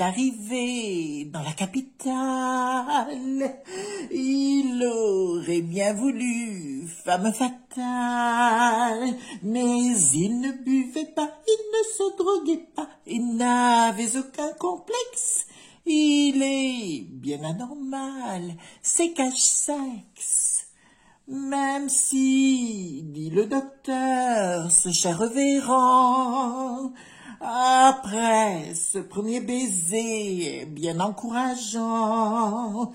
arrivé dans la capitale, il aurait bien voulu femme fatale, mais il ne buvait pas, il ne se droguait pas, il n'avait aucun complexe. Il est bien anormal, c'est cache-sexe. Même si, dit le docteur, ce cher révérend, après ce premier baiser bien encourageant,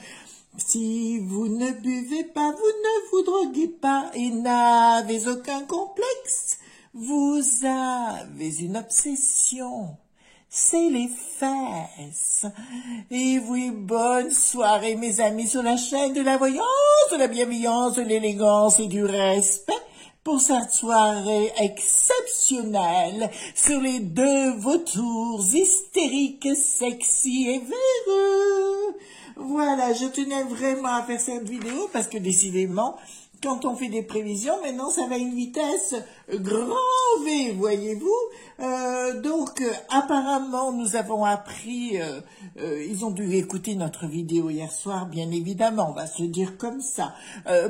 si vous ne buvez pas, vous ne vous droguez pas et n'avez aucun complexe, vous avez une obsession. C'est les fesses. Et oui, bonne soirée mes amis sur la chaîne de la voyance, de la bienveillance, de l'élégance et du respect pour cette soirée exceptionnelle sur les deux vautours hystériques, sexy et véreux. Voilà, je tenais vraiment à faire cette vidéo parce que décidément, quand on fait des prévisions, maintenant ça va à une vitesse grand V, voyez-vous. Apparemment, nous avons appris, ils ont dû écouter notre vidéo hier soir, bien évidemment, on va se dire comme ça,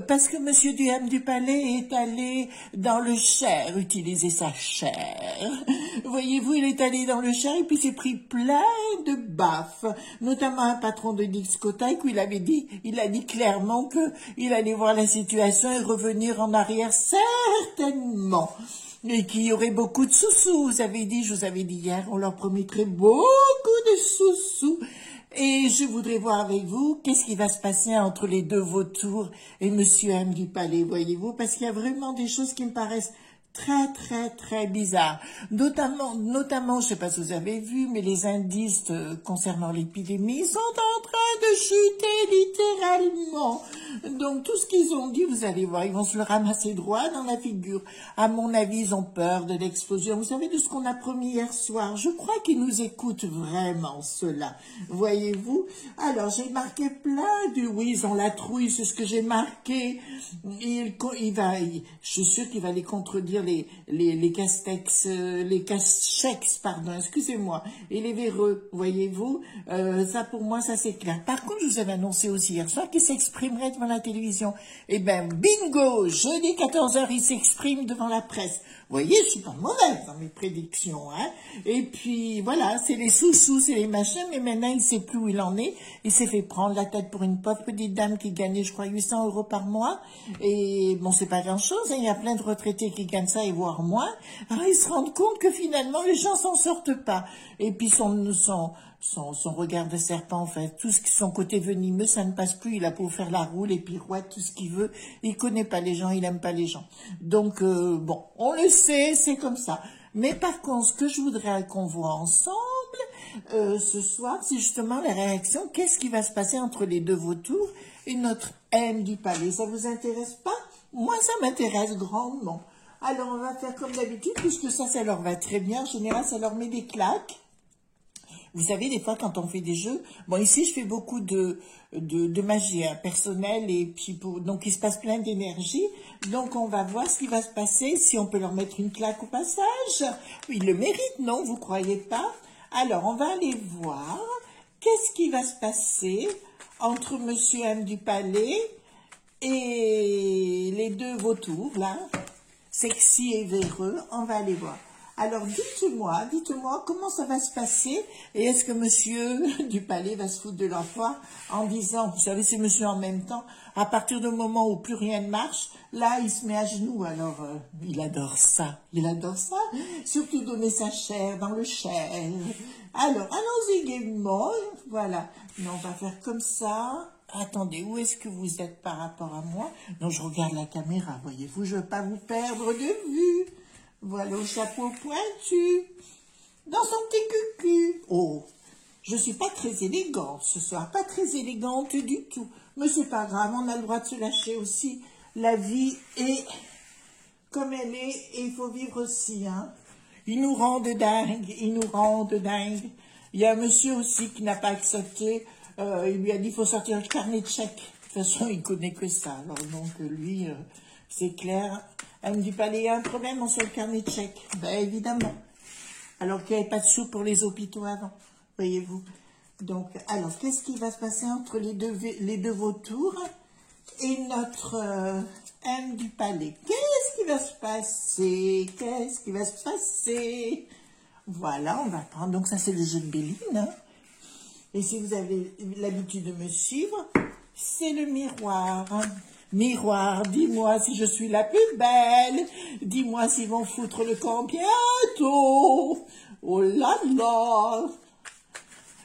parce que Monsieur Duhem du Palais est allé dans le Cher, utiliser sa chair. Voyez-vous, il est allé dans le Cher et puis s'est pris plein de baffes, notamment un patron de discothèque où il a dit clairement qu'il allait voir la situation et revenir en arrière certainement. Et qu'il y aurait beaucoup de sous-sous, je vous avais dit hier, on leur promettrait beaucoup de sous-sous. Et je voudrais voir avec vous qu'est-ce qui va se passer entre les deux vautours et Monsieur M du Palais, voyez-vous, parce qu'il y a vraiment des choses qui me paraissent très, très, très bizarres. Notamment, je sais pas si vous avez vu, mais les indices concernant l'épidémie sont en train de chuter littéralement. Donc, tout ce qu'ils ont dit, vous allez voir, ils vont se le ramasser droit dans la figure. À mon avis, ils ont peur de l'explosion. Vous savez, de ce qu'on a promis hier soir. Je crois qu'ils nous écoutent vraiment, ceux-là. Voyez-vous? Alors, j'ai marqué plein de... Oui, ils ont la trouille, c'est ce que j'ai marqué. Je suis sûre qu'il va les contredire, les castex, les cachex, pardon, excusez-moi, et les véreux, voyez-vous, ça pour moi, ça c'est clair. Par contre, je vous avais annoncé aussi hier soir qu'il s'exprimerait devant la télévision. Eh ben, bingo, jeudi 14h, il s'exprime devant la presse. Vous voyez, je suis pas mauvaise dans mes prédictions, hein. Et puis, voilà, c'est les sous-sous, c'est les machins, mais maintenant, il sait plus où il en est. Il s'est fait prendre la tête pour une pauvre petite dame qui gagnait, je crois, 800 € par mois. Et bon, c'est pas grand-chose, hein. Il y a plein de retraités qui gagnent ça et voire moins. Alors, ils se rendent compte que finalement, les gens s'en sortent pas. Et puis, son regard de serpent, enfin, tout ce qui son côté venimeux, ça ne passe plus. Il a beau faire la roue, les pirouettes, tout ce qu'il veut. Il connaît pas les gens, il aime pas les gens. Donc, bon, on le sait, c'est comme ça. Mais par contre, ce que je voudrais qu'on voit ensemble, ce soir, c'est justement la réaction. Qu'est-ce qui va se passer entre les deux vautours et notre M du Palais? Ça vous intéresse pas? Moi, ça m'intéresse grandement. Alors, on va faire comme d'habitude, puisque ça leur va très bien. En général, ça leur met des claques. Vous savez, des fois, quand on fait des jeux, bon, ici, je fais beaucoup de magie personnelle, et puis donc, il se passe plein d'énergie. Donc, on va voir ce qui va se passer, si on peut leur mettre une claque au passage. Ils le méritent, non? Vous croyez pas? Alors, on va aller voir qu'est-ce qui va se passer entre Monsieur M du Palais et les deux vautours, là, sexy et véreux. On va aller voir. Alors, dites-moi comment ça va se passer, et est-ce que Monsieur du Palais va se foutre de leur foi en disant, vous savez, c'est Monsieur en même temps, à partir du moment où plus rien ne marche, là, il se met à genoux. Alors, il adore ça, surtout donner sa chair dans le Cher. Alors, allons-y gaiement, voilà. Mais on va faire comme ça. Attendez, où est-ce que vous êtes par rapport à moi? Non, je regarde la caméra, voyez-vous, je ne veux pas vous perdre de vue. Voilà, au chapeau pointu, dans son petit cucu. Oh, je suis pas très élégante ce soir, pas très élégante du tout. Mais c'est pas grave, on a le droit de se lâcher aussi. La vie est comme elle est, et il faut vivre aussi, hein. Ils nous rendent dingue. Il y a un monsieur aussi qui n'a pas accepté, il lui a dit, il faut sortir le carnet de chèques. De toute façon, il connaît que ça, alors donc lui, c'est clair. Elle me dit pas, il y a un problème, on sort le carnet de chèques. Ben, évidemment. Alors qu'il n'y avait pas de sous pour les hôpitaux avant, voyez-vous. Donc, alors, qu'est-ce qui va se passer entre les deux vautours et notre M du palais? Qu'est-ce qui va se passer? Qu'est-ce qui va se passer? Voilà, on va prendre. Donc, ça, c'est le jeu de Béline. Hein. Et si vous avez l'habitude de me suivre, c'est le miroir. Hein. Miroir, dis-moi si je suis la plus belle. Dis-moi s'ils vont foutre le camp bientôt. Oh là là.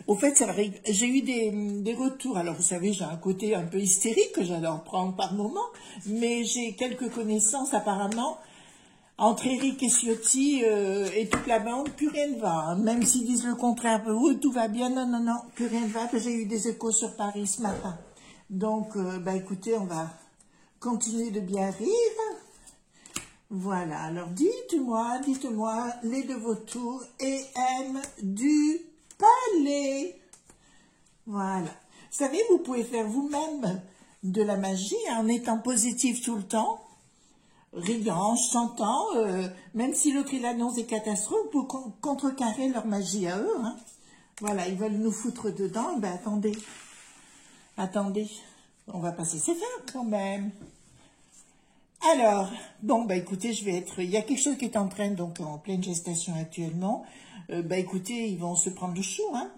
Au fait, j'ai eu des retours. Alors, vous savez, j'ai un côté un peu hystérique que j'adore prendre par moment, mais j'ai quelques connaissances apparemment. Entre Eric et Ciotti et toute la bande, plus rien ne va. Hein. Même s'ils disent le contraire, tout va bien. Non, non, non, plus rien ne va. J'ai eu des échos sur Paris ce matin. Donc, écoutez, on va continuer de bien rire. Voilà, alors dites-moi, les deux vautours et M du palais. Voilà. Vous savez, vous pouvez faire vous-même de la magie en étant positif tout le temps, riant, chantant, même si l'autre il annonce des catastrophes, pour contrecarrer leur magie à eux. Hein. Voilà, ils veulent nous foutre dedans. Ben attendez, on va passer ses faire quand même. Alors, bon, écoutez, il y a quelque chose qui est en train, donc en pleine gestation actuellement. Écoutez, ils vont se prendre le chou, hein.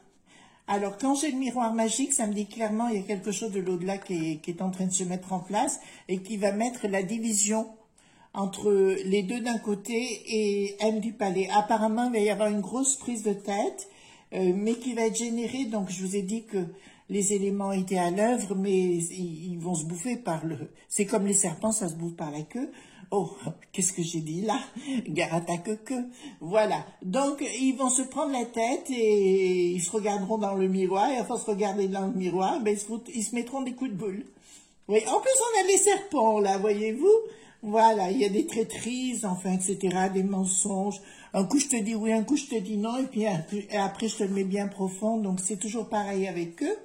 Alors, quand j'ai le miroir magique, ça me dit clairement, il y a quelque chose de l'au-delà qui est en train de se mettre en place et qui va mettre la division entre les deux d'un côté et M du palais. Apparemment, il va y avoir une grosse prise de tête, mais qui va être générée, donc je vous ai dit que les éléments étaient à l'œuvre, mais ils vont se bouffer par c'est comme les serpents, ça se bouffe par la queue. Oh, qu'est-ce que j'ai dit là? Gare à ta queue. Voilà. Donc, ils vont se prendre la tête et ils se regarderont dans le miroir. Et à force de se regarder dans le miroir, ils se mettront des coups de boule. Oui, en plus, on a les serpents, là, voyez-vous? Voilà, il y a des traîtrises, enfin, etc., des mensonges. Un coup, je te dis oui, un coup, je te dis non, et puis après, je te le mets bien profond. Donc, c'est toujours pareil avec eux.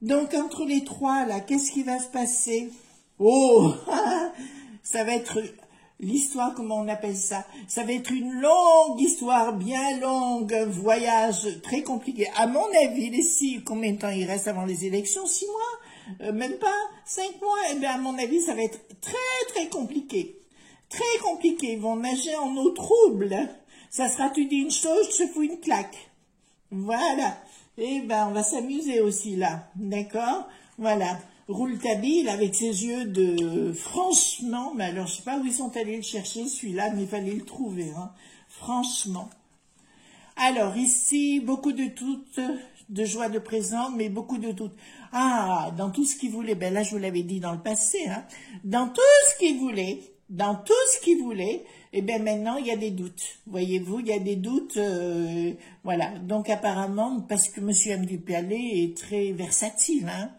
Donc, entre les trois, là, qu'est-ce qui va se passer? Oh, ça va être l'histoire, comment on appelle ça? Ça va être une longue histoire, bien longue, un voyage très compliqué. À mon avis, combien de temps il reste avant les élections? 6 mois? Même pas 5 mois? Eh bien, à mon avis, ça va être très, très compliqué. Très compliqué. Ils vont nager en eau trouble. Ça sera, tu dis une chose, je te fous une claque. Voilà. Eh ben, on va s'amuser aussi, là. D'accord? Voilà. Rouletabille, avec ses yeux de... Franchement, mais alors, je sais pas où ils sont allés le chercher, celui-là, mais il fallait le trouver, hein. Franchement. Alors, ici, beaucoup de doutes, de joie de présent, mais beaucoup de doutes. Ah, dans tout ce qu'il voulait, ben là, je vous l'avais dit dans le passé, hein. Dans tout ce qu'il voulait, et bien maintenant, il y a des doutes. Voyez-vous, il y a des doutes, voilà. Donc apparemment, parce que Monsieur M du Palais est très versatile, hein,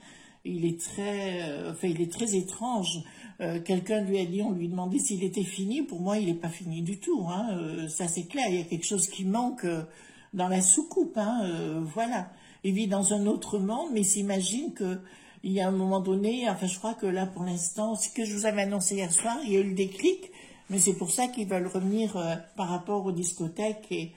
il est très étrange. Quelqu'un lui a dit, on lui demandait s'il était fini. Pour moi, il n'est pas fini du tout, hein. Ça c'est clair, il y a quelque chose qui manque dans la soucoupe, hein. Voilà. Il vit dans un autre monde, mais il s'imagine que il y a un moment donné, enfin je crois que là pour l'instant, ce que je vous avais annoncé hier soir, il y a eu le déclic, mais c'est pour ça qu'ils veulent revenir par rapport aux discothèques,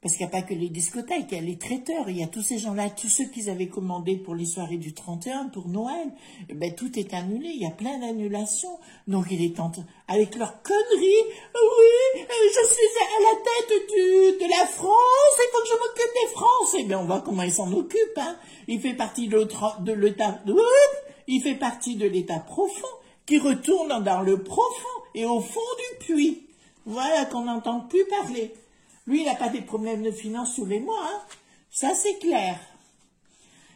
parce qu'il n'y a pas que les discothèques, il y a les traiteurs, il y a tous ces gens-là, tous ceux qu'ils avaient commandés pour les soirées du 31, pour Noël, eh ben, tout est annulé, il y a plein d'annulations, donc il est temps, avec leurs conneries, oui, je suis à la tête de la France, il faut que je m'occupe des Français, eh bien on voit comment ils s'en occupent, hein. Il fait partie de l'État, il fait partie de l'État profond, qui retourne dans le profond et au fond du puits. Voilà qu'on n'entend plus parler. Lui, il n'a pas des problèmes de finances tous les mois, hein. Ça, c'est clair.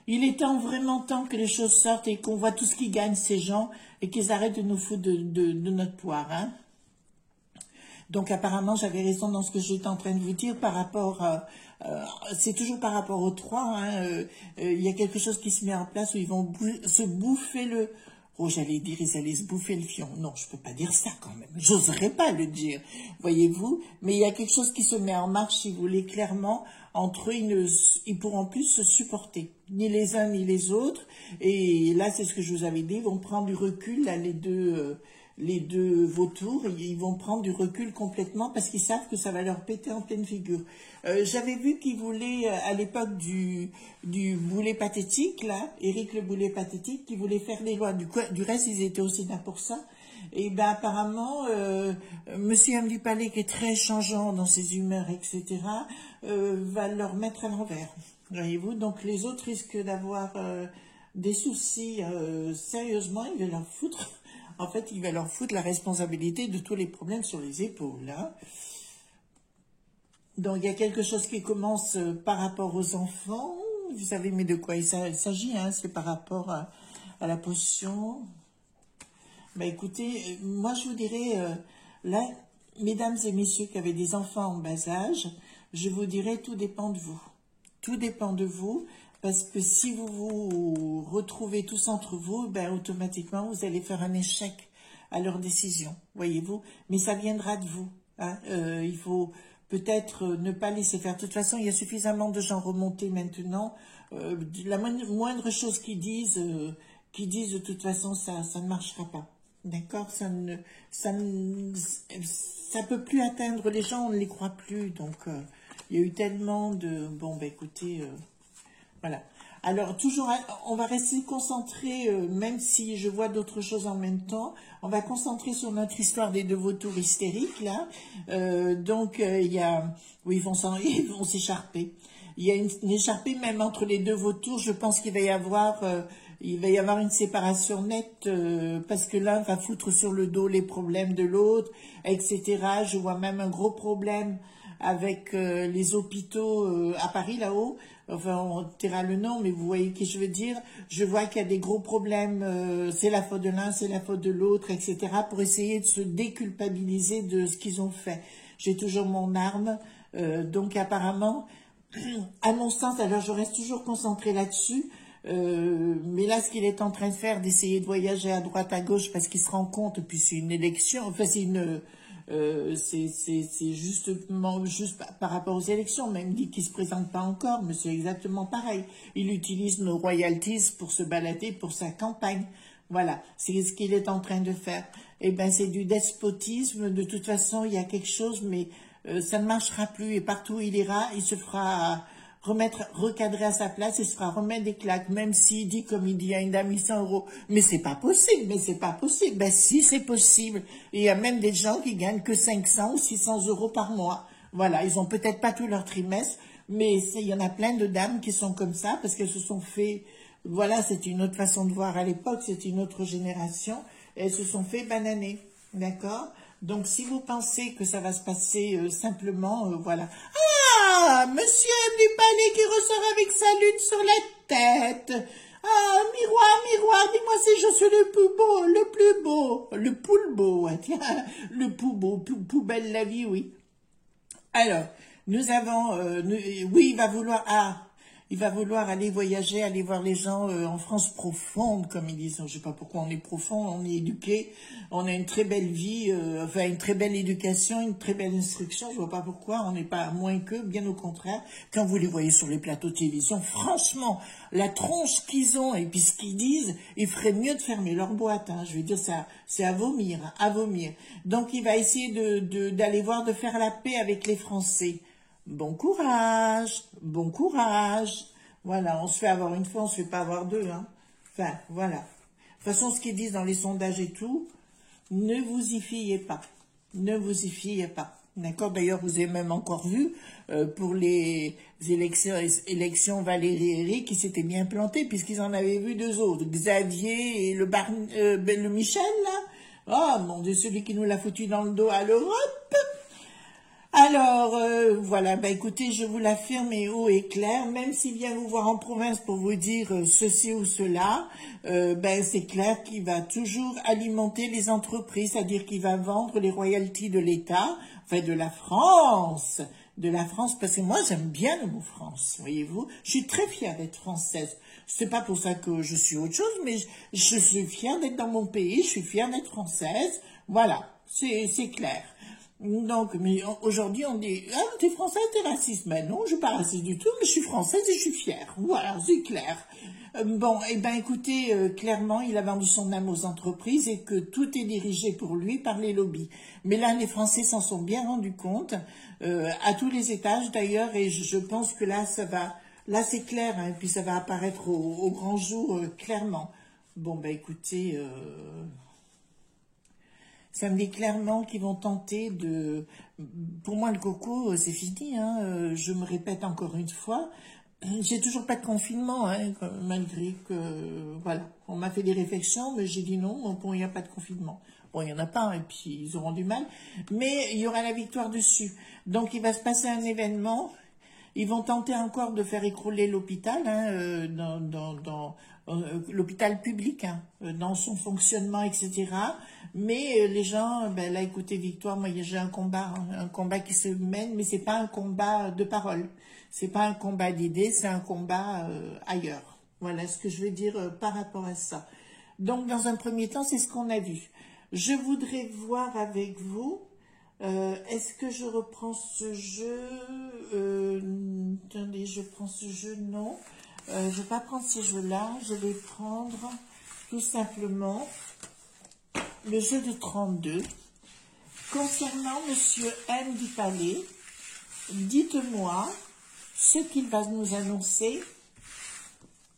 Il est vraiment temps que les choses sortent et qu'on voit tout ce qu'ils gagnent, ces gens, et qu'ils arrêtent de nous foutre de notre poire, hein. Donc, apparemment, j'avais raison dans ce que j'étais en train de vous dire par rapport... c'est toujours par rapport aux trois, hein. Il y a quelque chose qui se met en place où ils vont se bouffer le... Oh, j'allais dire, ils allaient se bouffer le fion. Non, je peux pas dire ça quand même. J'oserais pas le dire, voyez-vous. Mais il y a quelque chose qui se met en marche, si vous voulez, clairement. Entre eux, ils pourront plus se supporter. Ni les uns, ni les autres. Et là, c'est ce que je vous avais dit. Ils vont prendre du recul, là, les les deux vautours, ils vont prendre du recul complètement parce qu'ils savent que ça va leur péter en pleine figure. J'avais vu qu'ils voulaient, à l'époque du boulet pathétique, là, Éric le boulet pathétique, qui voulait faire les lois. Du reste, ils étaient aussi là pour ça. Et ben apparemment, Monsieur M. du Palais, qui est très changeant dans ses humeurs, etc., va leur mettre à l'envers. Voyez-vous, donc les autres risquent d'avoir des soucis sérieusement, il va leur foutre, en fait, il va leur foutre la responsabilité de tous les problèmes sur les épaules. Hein. Donc il y a quelque chose qui commence par rapport aux enfants, vous savez mais de quoi il s'agit, hein, c'est par rapport à la potion. Ben écoutez, moi je vous dirais, là, mesdames et messieurs qui avez des enfants en bas âge, je vous dirais tout dépend de vous. Tout dépend de vous. Parce que si vous vous retrouvez tous entre vous, ben automatiquement, vous allez faire un échec à leur décision, voyez-vous. Mais ça viendra de vous. Hein. Il faut peut-être ne pas laisser faire. De toute façon, il y a suffisamment de gens remontés maintenant. La moindre chose qu'ils disent de toute façon, ça ne marchera pas. D'accord, ça peut plus atteindre les gens, on ne les croit plus. Donc, il y a eu tellement de... Bon, ben écoutez... Voilà. Alors, toujours, on va rester concentré, même si je vois d'autres choses en même temps, on va concentrer sur notre histoire des deux vautours hystériques, là. Il y a... Oui, ils vont s'écharper. Il y a une écharpée même entre les deux vautours. Je pense qu'il va y avoir une séparation nette, parce que l'un va foutre sur le dos les problèmes de l'autre, etc. Je vois même un gros problème avec les hôpitaux à Paris, là-haut. Enfin, on taira le nom, mais vous voyez ce que je veux dire. Je vois qu'il y a des gros problèmes, c'est la faute de l'un, c'est la faute de l'autre, etc., pour essayer de se déculpabiliser de ce qu'ils ont fait. J'ai toujours mon arme, donc apparemment, à mon sens, alors je reste toujours concentrée là-dessus, mais là, ce qu'il est en train de faire, d'essayer de voyager à droite, à gauche, parce qu'il se rend compte, puis c'est une élection, enfin c'est une... c'est justement juste par rapport aux élections, même dit qu'il ne se présente pas encore, mais c'est exactement pareil. Il utilise nos royalties pour se balader pour sa campagne. Voilà, c'est ce qu'il est en train de faire. Eh ben, c'est du despotisme. De toute façon, il y a quelque chose, mais ça ne marchera plus. Et partout où il ira, il se fera recadrer à sa place, il se fera remettre des claques, même s'il dit, comme il dit à une dame, 800 €. Mais c'est pas possible, mais c'est pas possible. Ben si, c'est possible. Et il y a même des gens qui gagnent que 500 ou 600 € par mois. Voilà, ils ont peut-être pas tout leur trimestre, mais il y en a plein de dames qui sont comme ça, parce qu'elles se sont fait, voilà, c'était une autre façon de voir à l'époque, c'était une autre génération, et elles se sont fait bananer. D'accord? Donc, si vous pensez que ça va se passer simplement, voilà. Ah, Monsieur du Palais qui ressort avec sa lune sur la tête. Ah, miroir, miroir, dis-moi si je suis le plus beau, le plus beau, ouais, tiens, le plus beau, plus belle la vie, oui. Alors, nous avons, oui, il va vouloir aller voyager, aller voir les gens en France profonde, comme ils disent. Je ne sais pas pourquoi on est profond, on est éduqué, on a une très belle vie, enfin une très belle éducation, une très belle instruction. Je ne vois pas pourquoi on n'est pas moins qu'eux, bien au contraire. Quand vous les voyez sur les plateaux de télévision, franchement, la tronche qu'ils ont et puis ce qu'ils disent, ils feraient mieux de fermer leur boîte. Hein. Je veux dire, ça, c'est à vomir, à vomir. Donc il va essayer d'aller voir, de faire la paix avec les Français. Bon courage, bon courage. Voilà, on se fait avoir une fois, on se fait pas avoir deux. Hein. Enfin, voilà. De toute façon, ce qu'ils disent dans les sondages et tout, ne vous y fiez pas. Ne vous y fiez pas. D'accord? D'ailleurs, vous avez même encore vu, pour les élections Valérie qui s'étaient bien plantés, puisqu'ils en avaient vu deux autres. Xavier et le Michel, là. Oh, mon Dieu, celui qui nous l'a foutu dans le dos à l'Europe. Alors, voilà, bah écoutez, je vous l'affirme et haut et clair, même s'il vient vous voir en province pour vous dire ceci ou cela, ben c'est clair qu'il va toujours alimenter les entreprises, c'est-à-dire qu'il va vendre les royalties de l'État, enfin de la France, parce que moi j'aime bien le mot France, voyez-vous, je suis très fière d'être française. C'est pas pour ça que je suis autre chose, mais je suis fière d'être dans mon pays, je suis fière d'être française, voilà, c'est clair. Donc, mais aujourd'hui, on dit, ah, t'es française, t'es raciste. Ben non, je suis pas raciste du tout, mais je suis française et je suis fière. Voilà, c'est clair. Bon, eh ben, écoutez, clairement, il a vendu son âme aux entreprises et que tout est dirigé pour lui par les lobbies. Mais là, les Français s'en sont bien rendus compte, à tous les étages d'ailleurs, et je pense que là, ça va, là, c'est clair, hein, et puis ça va apparaître au grand jour, clairement. Bon, ben, écoutez, ça me dit clairement qu'ils vont tenter de... Pour moi, le coco, c'est fini. Hein. Je me répète encore une fois. J'ai toujours pas de confinement, hein, malgré que... Voilà, on m'a fait des réflexions, mais j'ai dit non, bon, il n'y a pas de confinement. Bon, il n'y en a pas, hein, et puis ils auront du mal. Mais il y aura la victoire dessus. Donc, il va se passer un événement. Ils vont tenter encore de faire écrouler l'hôpital, hein, dans l'hôpital public, hein, dans son fonctionnement, etc. Mais les gens, ben là, écoutez, Victoire, moi, j'ai un combat qui se mène, mais c'est pas un combat de parole, c'est pas un combat d'idées, c'est un combat ailleurs. Voilà ce que je veux dire par rapport à ça. Donc, dans un premier temps, c'est ce qu'on a vu. Je voudrais voir avec vous. Est-ce que je reprends ce jeu attendez, je prends ce jeu, non. Je ne vais pas prendre ces jeux-là, je vais prendre tout simplement le jeu de 32. Concernant Monsieur M du Palais, dites-moi ce qu'il va nous annoncer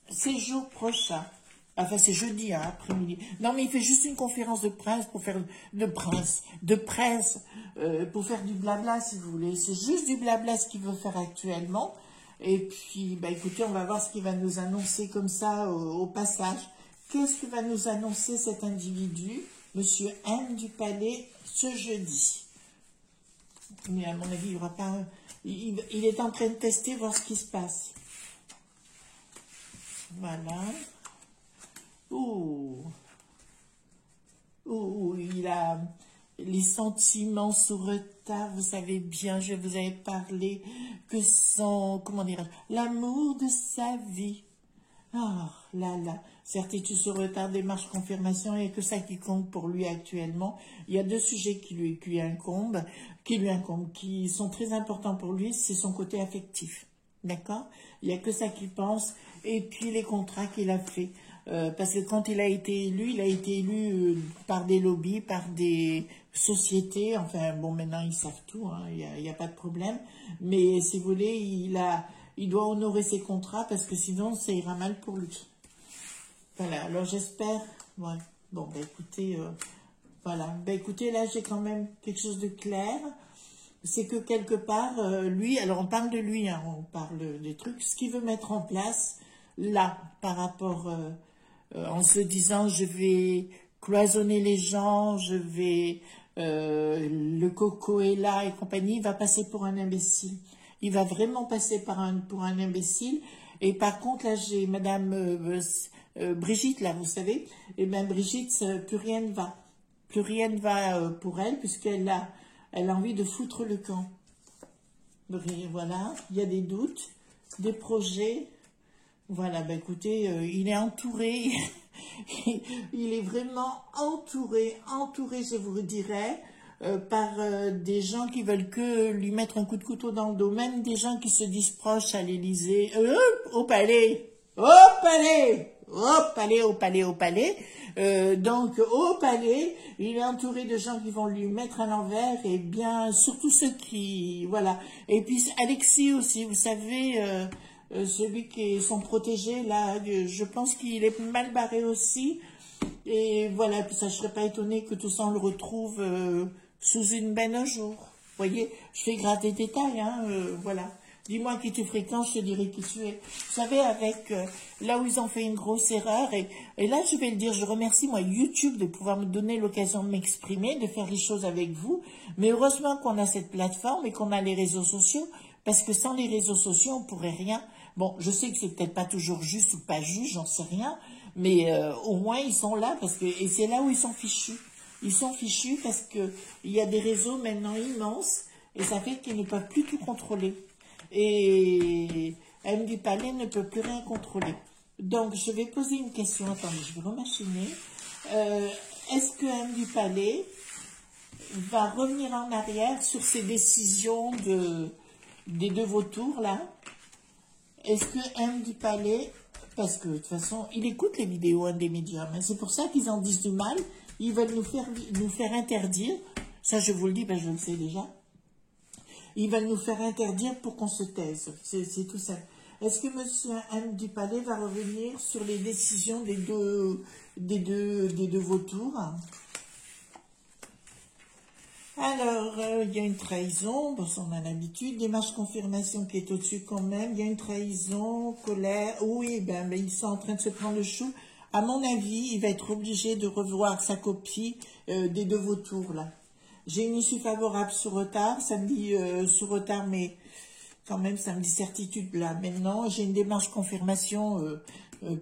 ces jours prochains. Enfin, c'est jeudi, hein, après-midi. Non, mais il fait juste une conférence de presse pour faire pour faire du blabla, si vous voulez. C'est juste du blabla ce qu'il veut faire actuellement. Et puis, bah, écoutez, on va voir ce qu'il va nous annoncer comme ça au passage. Qu'est-ce que va nous annoncer cet individu, Monsieur M du Palais, ce jeudi? Mais à mon avis, il n'y aura pas... Il est en train de tester, voir ce qui se passe. Voilà. Il a les sentiments sous retard, vous savez bien, je vous avais parlé que son, comment dire, l'amour de sa vie. Oh là là, certitude sous retard, démarche, confirmation, il n'y a que ça qui compte pour lui actuellement. Il y a deux sujets qui lui incombent, qui sont très importants pour lui, c'est son côté affectif. D'accord? Il n'y a que ça qu'il pense, et puis les contrats qu'il a fait. Parce que quand il a été élu par des lobbies, par des sociétés, enfin bon, maintenant ils savent tout, hein, il y a pas de problème, mais si vous voulez, il doit honorer ses contrats parce que sinon ça ira mal pour lui. Voilà, alors j'espère, ouais, bon, bah écoutez, voilà, bah écoutez, là j'ai quand même quelque chose de clair, c'est que quelque part, lui, alors on parle de lui, hein, on parle des trucs, ce qu'il veut mettre en place, là, par rapport... en se disant je vais cloisonner les gens, le coco est là et compagnie, il va passer pour un imbécile. Il va vraiment passer pour un imbécile. Et par contre, là, j'ai Madame Brigitte, là, vous savez, et bien Brigitte, plus rien ne va. Plus rien ne va pour elle, puisqu'elle a envie de foutre le camp. Voilà, il y a des doutes, des projets. Voilà, ben écoutez, il est entouré, il est vraiment entouré, je vous dirais, par des gens qui veulent que lui mettre un coup de couteau dans le dos, même des gens qui se disent proches à l'Élysée, au palais, au palais, au palais, au palais, au palais. Donc, au palais, il est entouré de gens qui vont lui mettre à l'envers, et bien, surtout ceux qui, voilà. Et puis, Alexis aussi, vous savez... celui qui est son protégé, là, je pense qu'il est mal barré aussi. Et voilà, puis ça, je ne serais pas étonnée que tout ça, on le retrouve sous une benne un jour. Vous voyez, je fais gratter des détails, hein, voilà. Dis-moi qui tu fréquentes, je te dirai qui tu es. Vous savez, avec là où ils ont fait une grosse erreur, et là, je vais le dire, je remercie, moi, YouTube de pouvoir me donner l'occasion de m'exprimer, de faire les choses avec vous. Mais heureusement qu'on a cette plateforme et qu'on a les réseaux sociaux, parce que sans les réseaux sociaux, on pourrait rien... Bon, je sais que c'est peut-être pas toujours juste ou pas juste, j'en sais rien, mais au moins ils sont là et c'est là où ils sont fichus. Ils sont fichus parce que il y a des réseaux maintenant immenses et ça fait qu'ils ne peuvent plus tout contrôler. Et M du Palais ne peut plus rien contrôler. Donc je vais poser une question. Attendez, je vais remachiner. Est-ce que M du Palais va revenir en arrière sur ses décisions des deux vautours, là. Est-ce que M du Palais, parce que de toute façon, il écoute les vidéos des médiums, hein, c'est pour ça qu'ils en disent du mal, ils veulent nous faire interdire, ça je vous le dis, ben je le sais déjà, ils veulent nous faire interdire pour qu'on se taise, c'est tout ça. Est-ce que monsieur M du Palais va revenir sur les décisions des deux vautours? Alors, il y a une trahison, bon, ça on a l'habitude, démarche confirmation qui est au-dessus quand même, il y a une trahison, colère, oui, ben ils sont en train de se prendre le chou. À mon avis, il va être obligé de revoir sa copie des deux vautours, là. J'ai une issue favorable sur retard, ça me dit sur retard, mais quand même, ça me dit certitude, là. Maintenant, j'ai une démarche confirmation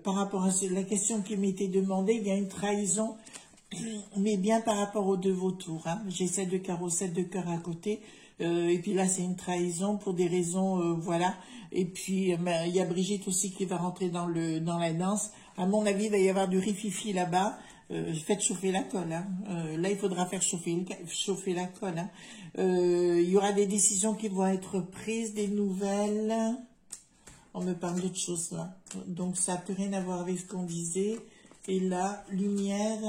par rapport à la question qui m'était demandée, il y a une trahison, mais bien par rapport aux deux vautours. Hein. J'ai 7 de carreau, 7 de cœur à côté. Et puis là, c'est une trahison pour des raisons, voilà. Et puis, il y a Brigitte aussi qui va rentrer dans la danse. À mon avis, il va y avoir du rififi là-bas. Faites chauffer la colle. Hein. Là, il faudra faire chauffer la colle. Hein. Il y aura des décisions qui vont être prises, des nouvelles. On me parle d'autre chose là. Donc, ça n'a plus rien à voir avec ce qu'on disait. Et là, lumière...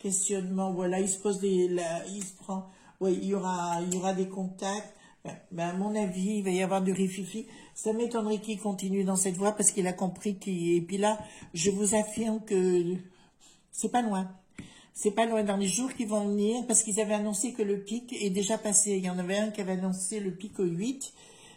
questionnement, voilà, il se pose il se prend, oui, il y aura des contacts, ben, à mon avis, il va y avoir du rififi, ça m'étonnerait qu'il continue dans cette voie parce qu'il a compris et puis là, je vous affirme que c'est pas loin dans les jours qui vont venir, parce qu'ils avaient annoncé que le pic est déjà passé, il y en avait un qui avait annoncé le pic au 8,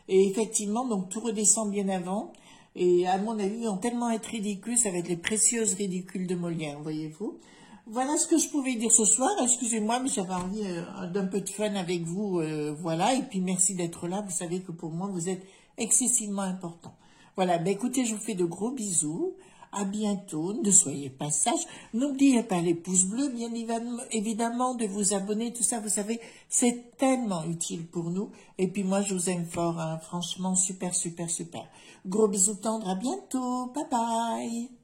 et effectivement, donc tout redescend bien avant, et à mon avis, ils vont tellement être ridicules, ça va être les précieuses ridicules de Molière, voyez-vous. Voilà ce que je pouvais dire ce soir. Excusez-moi, mais j'avais envie d'un peu de fun avec vous. Voilà, et puis merci d'être là. Vous savez que pour moi, vous êtes excessivement important. Voilà, ben écoutez, je vous fais de gros bisous. À bientôt. Ne soyez pas sages. N'oubliez pas les pouces bleus, bien évidemment, de vous abonner. Tout ça, vous savez, c'est tellement utile pour nous. Et puis moi, je vous aime fort. Hein. Franchement, super, super, super. Gros bisous tendres. À bientôt. Bye bye.